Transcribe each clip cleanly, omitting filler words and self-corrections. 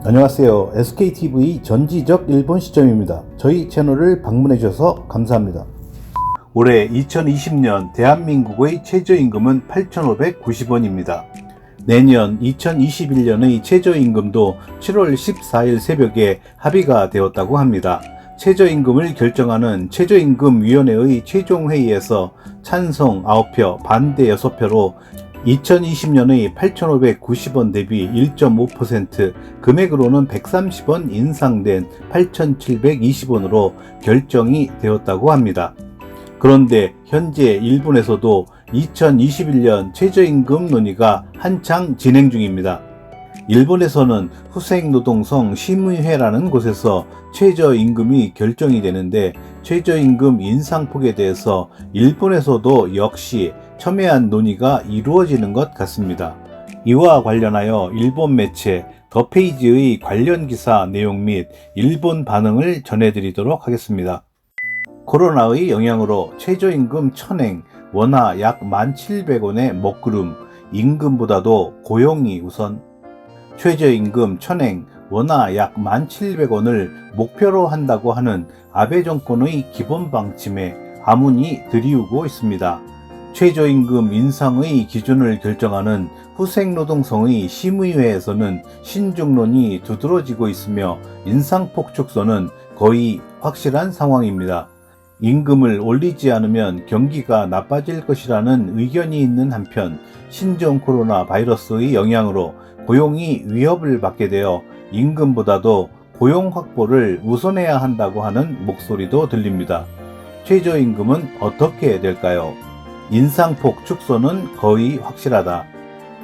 안녕하세요. SKTV 전지적 일본 시점입니다. 저희 채널을 방문해 주셔서 감사합니다. 올해 2020년 대한민국의 최저임금은 8,590원입니다. 내년 2021년의 최저임금도 7월 14일 새벽에 합의가 되었다고 합니다. 최저임금을 결정하는 최저임금위원회의 최종회의에서 찬성 9표, 반대 6표로 2020년의 8,590원 대비 1.5%, 금액으로는 130원 인상된 8,720원으로 결정이 되었다고 합니다. 그런데 현재 일본에서도 2021년 최저임금 논의가 한창 진행 중입니다. 일본에서는 후생노동성 심의회라는 곳에서 최저임금이 결정이 되는데, 최저임금 인상폭에 대해서 일본에서도 역시 첨예한 논의가 이루어지는 것 같습니다. 이와 관련하여 일본 매체 더페이지의 관련 기사 내용 및 일본 반응을 전해드리도록 하겠습니다. 코로나의 영향으로 최저임금 천행, 원화 약 1,700원의 먹구름, 임금보다도 고용이 우선. 최저임금 천행, 원화 약 1,700원을 목표로 한다고 하는 아베 정권의 기본 방침에 아문이 들이우고 있습니다. 최저임금 인상의 기준을 결정하는 후생노동성의 심의회에서는 신중론이 두드러지고 있으며 인상폭 축소는 거의 확실한 상황입니다. 임금을 올리지 않으면 경기가 나빠질 것이라는 의견이 있는 한편, 신종 코로나 바이러스의 영향으로 고용이 위협을 받게 되어 임금보다도 고용 확보를 우선해야 한다고 하는 목소리도 들립니다. 최저임금은 어떻게 될까요? 인상폭 축소는 거의 확실하다.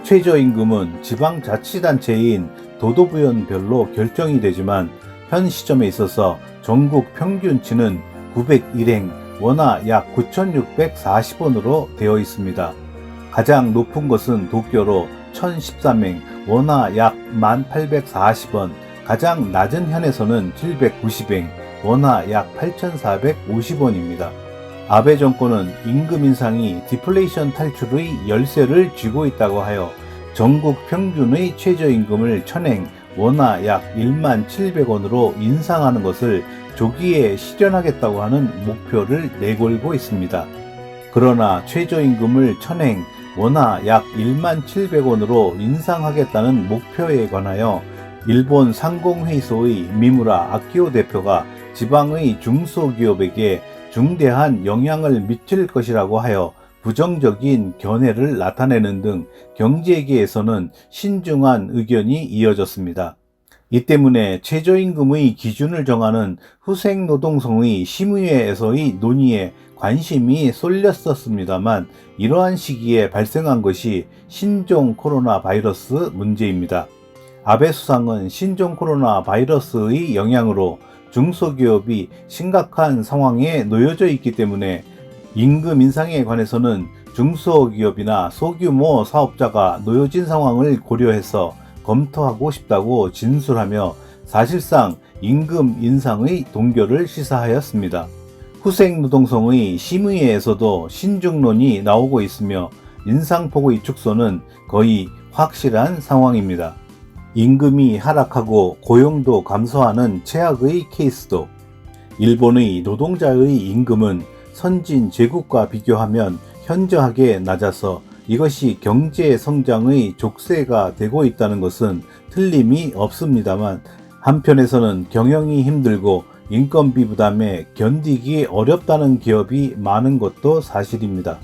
최저임금은 지방자치단체인 도도부연별로 결정이 되지만 현 시점에 있어서 전국 평균치는 901행, 원화 약 9,640원으로 되어 있습니다. 가장 높은 것은 도쿄로 1,013행, 원화 약 1,840원, 가장 낮은 현에서는 790행, 원화 약 8,450원입니다. 아베 정권은 임금 인상이 디플레이션 탈출의 열쇠를 쥐고 있다고 하여 전국 평균의 최저임금을 1,000행, 원화 약 17,000원으로 인상하는 것을 조기에 실현하겠다고 하는 목표를 내걸고 있습니다. 그러나 최저임금을 1,000행, 원화 약 17,000원으로 인상하겠다는 목표에 관하여 일본 상공회의소의 미무라 아키오 대표가 지방의 중소기업에게 중대한 영향을 미칠 것이라고 하여 부정적인 견해를 나타내는 등 경제계에서는 신중한 의견이 이어졌습니다. 이 때문에 최저임금의 기준을 정하는 후생노동성의 심의회에서의 논의에 관심이 쏠렸었습니다만, 이러한 시기에 발생한 것이 신종 코로나 바이러스 문제입니다. 아베 수상은 신종 코로나 바이러스의 영향으로 중소기업이 심각한 상황에 놓여져 있기 때문에 임금 인상에 관해서는 중소기업이나 소규모 사업자가 놓여진 상황을 고려해서 검토하고 싶다고 진술하며 사실상 임금 인상의 동결을 시사하였습니다. 후생노동성의 심의회에서도 신중론이 나오고 있으며 인상폭의 축소는 거의 확실한 상황입니다. 임금이 하락하고 고용도 감소하는 최악의 케이스도, 일본의 노동자의 임금은 선진 제국과 비교하면 현저하게 낮아서 이것이 경제 성장의 족쇄가 되고 있다는 것은 틀림이 없습니다만, 한편에서는 경영이 힘들고 인건비 부담에 견디기 어렵다는 기업이 많은 것도 사실입니다.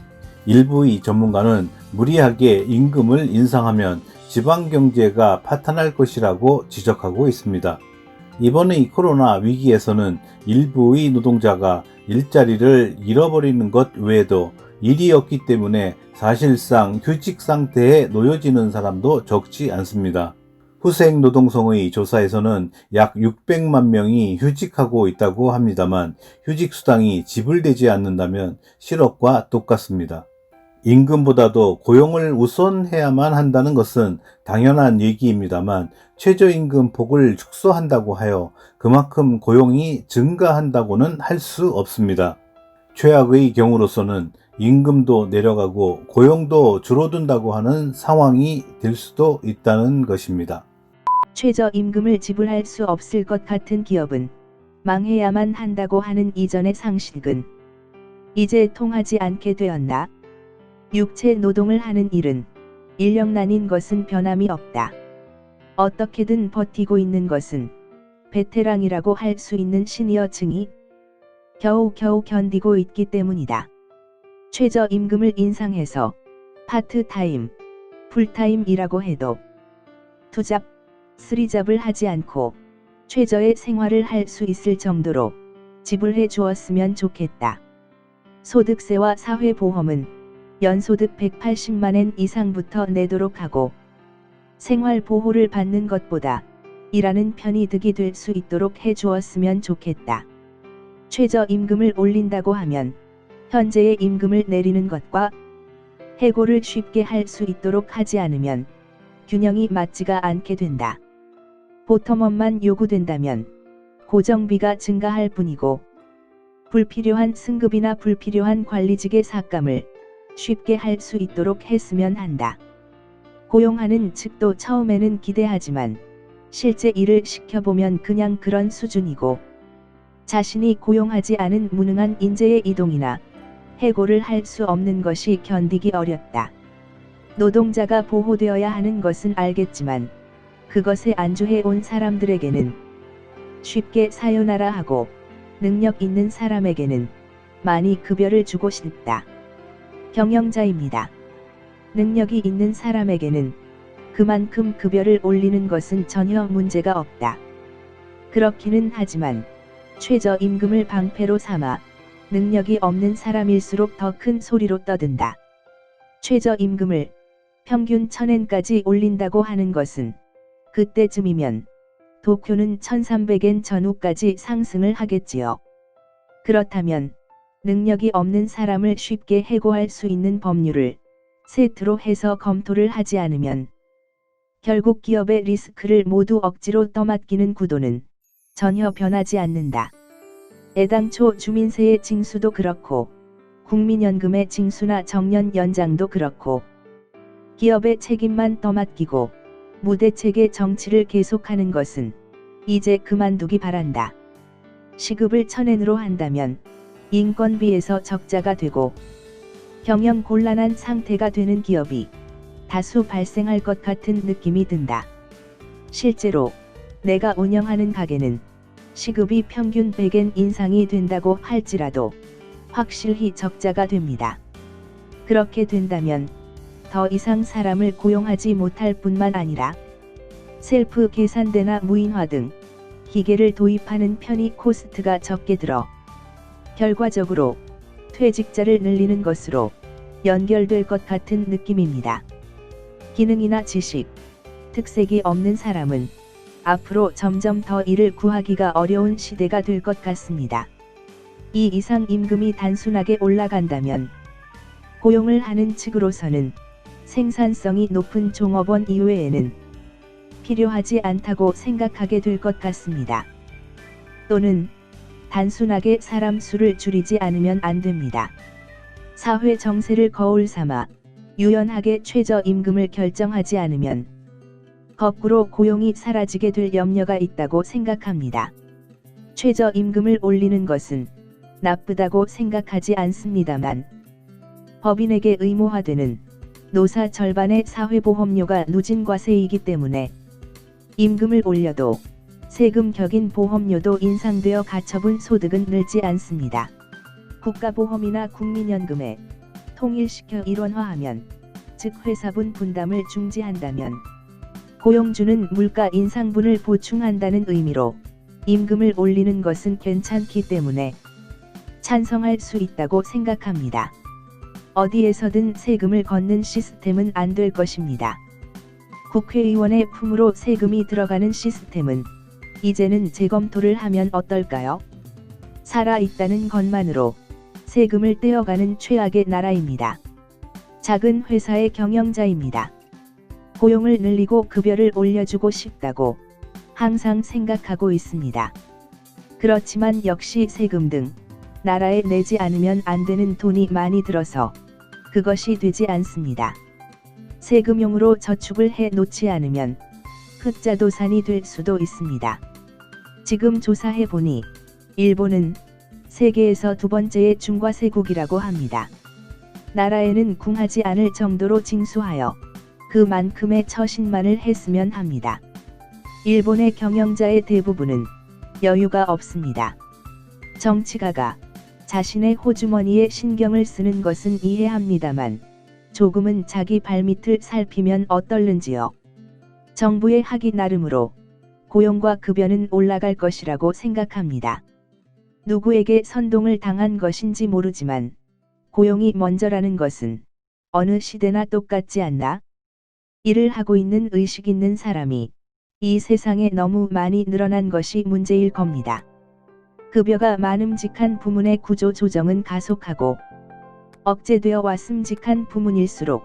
일부의 전문가는 무리하게 임금을 인상하면 지방경제가 파탄할 것이라고 지적하고 있습니다. 이번의 코로나 위기에서는 일부의 노동자가 일자리를 잃어버리는 것 외에도 일이 없기 때문에 사실상 휴직 상태에 놓여지는 사람도 적지 않습니다. 후생노동성의 조사에서는 약 600만 명이 휴직하고 있다고 합니다만, 휴직수당이 지불되지 않는다면 실업과 똑같습니다. 임금보다도 고용을 우선해야만 한다는 것은 당연한 얘기입니다만, 최저임금 폭을 축소한다고 하여 그만큼 고용이 증가한다고는 할 수 없습니다. 최악의 경우로서는 임금도 내려가고 고용도 줄어든다고 하는 상황이 될 수도 있다는 것입니다. 최저임금을 지불할 수 없을 것 같은 기업은 망해야만 한다고 하는 이전의 상식은 이제 통하지 않게 되었나? 육체 노동을 하는 일은 인력난인 것은 변함이 없다. 어떻게든 버티고 있는 것은 베테랑이라고 할 수 있는 시니어층이 겨우겨우 견디고 있기 때문이다. 최저임금을 인상해서 파트타임, 풀타임이라고 해도 투잡, 쓰리잡을 하지 않고 최저의 생활을 할 수 있을 정도로 지불해 주었으면 좋겠다. 소득세와 사회보험은 연소득 180만엔 이상부터 내도록 하고 생활보호를 받는 것보다 일하는 편이 득이 될 수 있도록 해 주었으면 좋겠다. 최저임금을 올린다고 하면 현재의 임금을 내리는 것과 해고를 쉽게 할 수 있도록 하지 않으면 균형이 맞지가 않게 된다. 보텀업만 요구된다면 고정비가 증가할 뿐이고 불필요한 승급이나 불필요한 관리직의 삭감을 쉽게 할 수 있도록 했으면 한다. 고용하는 측도 처음에는 기대하지만 실제 일을 시켜보면 그냥 그런 수준이고 자신이 고용하지 않은 무능한 인재의 이동이나 해고를 할 수 없는 것이 견디기 어렵다. 노동자가 보호되어야 하는 것은 알겠지만 그것에 안주해 온 사람들에게는 쉽게 사요나라 하고 능력 있는 사람에게는 많이 급여를 주고 싶다. 경영자입니다. 능력이 있는 사람에게는 그만큼 급여를 올리는 것은 전혀 문제가 없다. 그렇기는 하지만 최저임금을 방패로 삼아 능력이 없는 사람일수록 더 큰 소리로 떠든다. 최저임금을 평균 1000엔까지 올린다고 하는 것은 그때쯤이면 도쿄는 1300엔 전후까지 상승을 하겠지요. 그렇다면 능력이 없는 사람을 쉽게 해고할 수 있는 법률을 세트로 해서 검토를 하지 않으면 결국 기업의 리스크를 모두 억지로 떠맡기는 구도는 전혀 변하지 않는다. 애당초 주민세의 징수도 그렇고 국민연금의 징수나 정년 연장도 그렇고 기업의 책임만 떠맡기고 무대책의 정치를 계속하는 것은 이제 그만두기 바란다. 시급을 1000엔으로 한다면 인건비에서 적자가 되고 경영 곤란한 상태가 되는 기업이 다수 발생할 것 같은 느낌이 든다. 실제로 내가 운영하는 가게는 시급이 평균 100엔 인상이 된다고 할지라도 확실히 적자가 됩니다. 그렇게 된다면 더 이상 사람을 고용하지 못할 뿐만 아니라 셀프 계산대나 무인화 등 기계를 도입하는 편의 코스트가 적게 들어 결과적으로 퇴직자를 늘리는 것으로 연결될 것 같은 느낌입니다. 기능이나 지식, 특색이 없는 사람은 앞으로 점점 더 일을 구하기가 어려운 시대가 될 것 같습니다. 이 이상 임금이 단순하게 올라간다면 고용을 하는 측으로서는 생산성이 높은 종업원 이외에는 필요하지 않다고 생각하게 될 것 같습니다. 또는 단순하게 사람 수를 줄이지 않으면 안 됩니다. 사회 정세를 거울 삼아 유연하게 최저임금을 결정하지 않으면 거꾸로 고용이 사라지게 될 염려가 있다고 생각합니다. 최저임금을 올리는 것은 나쁘다고 생각하지 않습니다만 법인에게 의무화되는 노사 절반의 사회보험료가 누진과세이기 때문에 임금을 올려도 세금 격인 보험료도 인상되어 가처분 소득은 늘지 않습니다. 국가보험이나 국민연금에 통일시켜 일원화하면, 즉 회사분 분담을 중지한다면 고용주는 물가 인상분을 보충한다는 의미로 임금을 올리는 것은 괜찮기 때문에 찬성할 수 있다고 생각합니다. 어디에서든 세금을 걷는 시스템은 안 될 것입니다. 국회의원의 품으로 세금이 들어가는 시스템은 이제는 재검토를 하면 어떨까요? 살아있다는 것만으로 세금을 떼어가는 최악의 나라입니다. 작은 회사의 경영자입니다. 고용을 늘리고 급여를 올려주고 싶다고 항상 생각하고 있습니다. 그렇지만 역시 세금 등 나라에 내지 않으면 안 되는 돈이 많이 들어서 그것이 되지 않습니다. 세금용으로 저축을 해 놓지 않으면 흑자도산이 될 수도 있습니다. 지금 조사해보니 일본은 세계에서 두 번째의 중과세국이라고 합니다. 나라에는 궁하지 않을 정도로 징수하여 그만큼의 처신만을 했으면 합니다. 일본의 경영자의 대부분은 여유가 없습니다. 정치가가 자신의 호주머니에 신경을 쓰는 것은 이해합니다만 조금은 자기 발밑을 살피면 어떨는지요. 정부의 하기 나름으로 고용과 급여는 올라갈 것이라고 생각합니다. 누구에게 선동을 당한 것인지 모르지만 고용이 먼저라는 것은 어느 시대나 똑같지 않나? 일을 하고 있는 의식 있는 사람이 이 세상에 너무 많이 늘어난 것이 문제일 겁니다. 급여가 많음직한 부문의 구조 조정은 가속하고 억제되어 왔음직한 부문일수록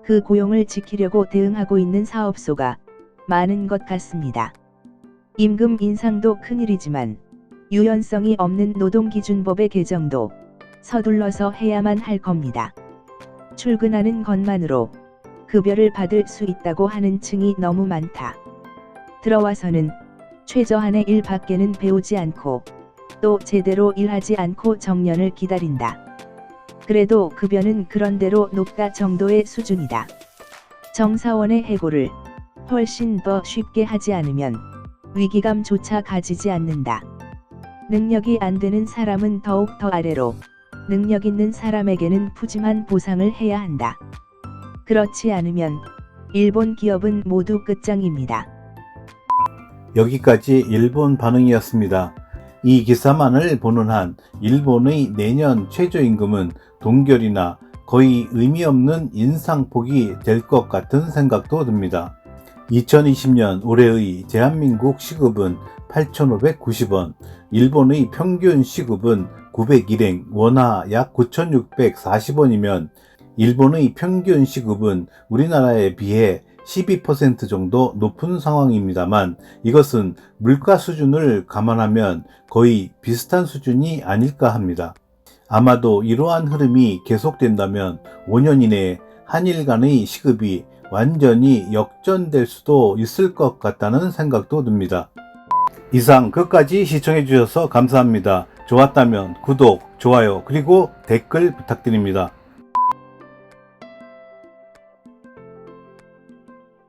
그 고용을 지키려고 대응하고 있는 사업소가 많은 것 같습니다. 임금 인상도 큰일이지만 유연성이 없는 노동기준법의 개정도 서둘러서 해야만 할 겁니다. 출근하는 것만으로 급여를 받을 수 있다고 하는 층이 너무 많다. 들어와서는 최저한의 일 밖에는 배우지 않고 또 제대로 일하지 않고 정년을 기다린다. 그래도 급여는 그런대로 높다 정도의 수준이다. 정사원의 해고를 훨씬 더 쉽게 하지 않으면 위기감조차 가지지 않는다. 능력이 안 되는 사람은 더욱 더 아래로, 능력 있는 사람에게는 푸짐한 보상을 해야 한다. 그렇지 않으면 일본 기업은 모두 끝장입니다. 여기까지 일본 반응이었습니다. 이 기사만을 보는 한 일본의 내년 최저임금은 동결이나 거의 의미 없는 인상폭이 될 것 같은 생각도 듭니다. 2020년 올해의 대한민국 시급은 8,590원, 일본의 평균 시급은 901엔, 원화 약 9,640원이면 일본의 평균 시급은 우리나라에 비해 12% 정도 높은 상황입니다만 이것은 물가 수준을 감안하면 거의 비슷한 수준이 아닐까 합니다. 아마도 이러한 흐름이 계속된다면 5년 이내에 한일 간의 시급이 완전히 역전될 수도 있을 것 같다는 생각도 듭니다. 이상 끝까지 시청해 주셔서 감사합니다. 좋았다면 구독, 좋아요, 그리고 댓글 부탁드립니다.